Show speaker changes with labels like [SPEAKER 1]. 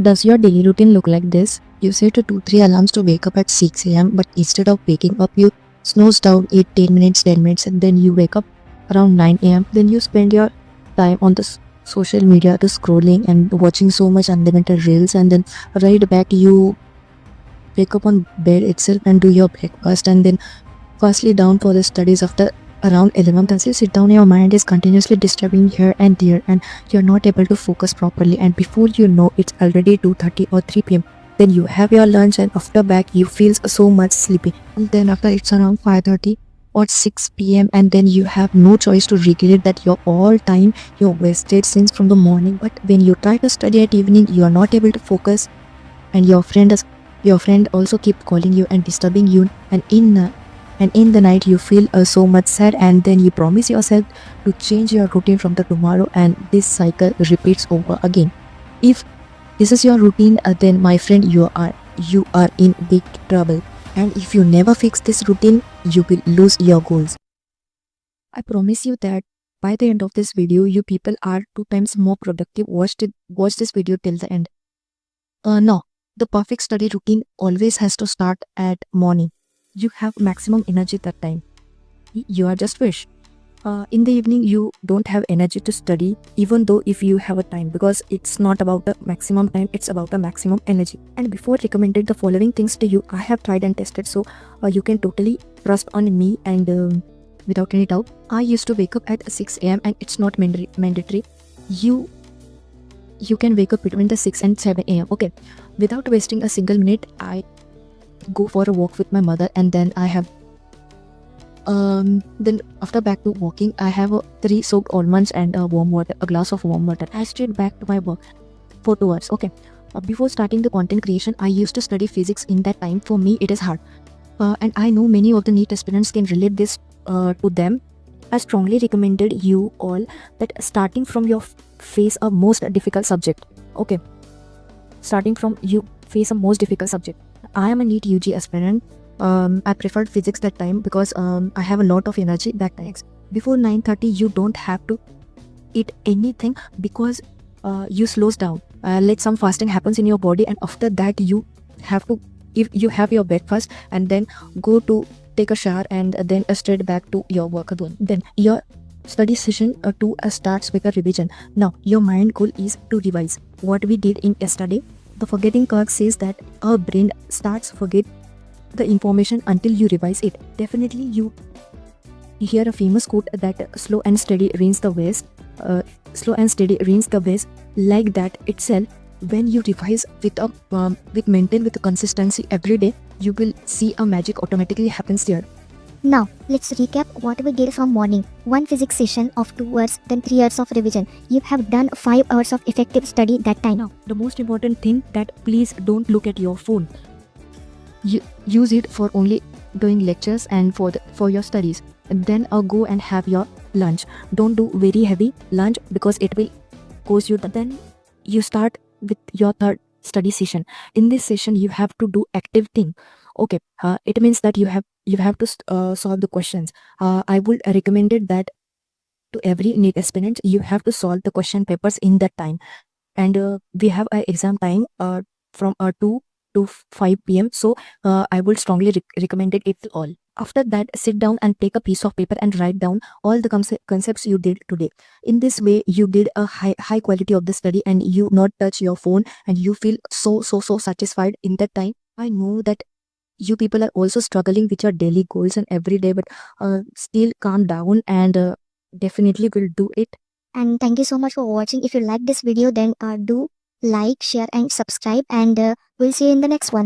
[SPEAKER 1] Does your daily routine look like this? You set 2-3 alarms to wake up at 6 a.m., but instead of waking up, you snooze down 8, 10 minutes, 10 minutes, and then you wake up around 9 a.m. Then you spend your time on the social media, to scrolling and watching so much unlimited reels, and then right back you wake up on bed itself and do your breakfast, and then firstly down for the studies after around 11. As you sit down, your mind is continuously disturbing here and there, and you're not able to focus properly, and before you know it's already 2:30 or 3 p.m. Then you have your lunch, and after back you feel so much sleepy, and then after it's around 5:30 or 6 p.m. and then you have no choice to regulate that your all time you're wasted since from the morning. But when you try to study at evening, you are not able to focus, and your friend also keep calling you and disturbing you, and in the night you feel so much sad, and then you promise yourself to change your routine from the tomorrow, and this cycle repeats over again. If this is your routine, then my friend, you are in big trouble, and if you never fix this routine, you will lose your goals. I promise you that by the end of this video, you people are 2 times more productive. Watch this video till the end. No, the perfect study routine always has to start at morning. You have maximum energy that time. You are just fresh. In the evening, you don't have energy to study, even though if you have a time, because it's not about the maximum time, it's about the maximum energy. And before recommended the following things to you, I have tried and tested, so you can totally trust on me, and without any doubt. I used to wake up at 6 a.m. and it's not mandatory. You can wake up between the 6 and 7 a.m. Okay, without wasting a single minute, I go for a walk with my mother, and then I have then after back to walking, I have 3 soaked almonds and a glass of warm water. I straight back to my work for 2 hours. Okay, before starting the content creation, I used to study physics. In that time, for me it is hard, and I know many of the NEET aspirants can relate this to them. I strongly recommended you all that starting from your face a most difficult subject. Okay, starting from you face a most difficult subject. I am a NEET UG aspirant. I preferred physics that time because I have a lot of energy that time. Before 9:30, you don't have to eat anything because you slows down. Let some fasting happens in your body, and after that you have to, if you have your breakfast and then go to take a shower, and then straight back to your work again. Then your study session 2 starts with a revision. Now your mind goal is to revise what we did in yesterday. The forgetting curve says that our brain starts forget the information until you revise it. Definitely you hear a famous quote that slow and steady wins the west. Slow and steady wins the west. Like that itself, when you revise with maintain with consistency every day, you will see a magic automatically happens there.
[SPEAKER 2] Now, let's recap what we did from morning. 1 physics session of 2 hours, then 3 hours of revision. You have done 5 hours of effective study that time.
[SPEAKER 1] Now, the most important thing that please don't look at your phone. You use it for only doing lectures and for your studies. And then go and have your lunch. Don't do very heavy lunch because it will cause you. Then you start with your 3rd study session. In this session, you have to do active thing. Okay, it means that you have to solve the questions. I would recommend it that to every NEET aspirant, you have to solve the question papers in that time. And we have an exam time from 2 to 5 p.m. So I would strongly recommend it all. After that, sit down and take a piece of paper and write down all the concepts you did today. In this way, you did a high quality of the study, and you not touch your phone, and you feel so satisfied in that time. I know that you people are also struggling with your daily goals and every day, but still calm down, and definitely will do it.
[SPEAKER 2] And thank you so much for watching. If you like this video, then do like, share and subscribe, and we'll see you in the next one.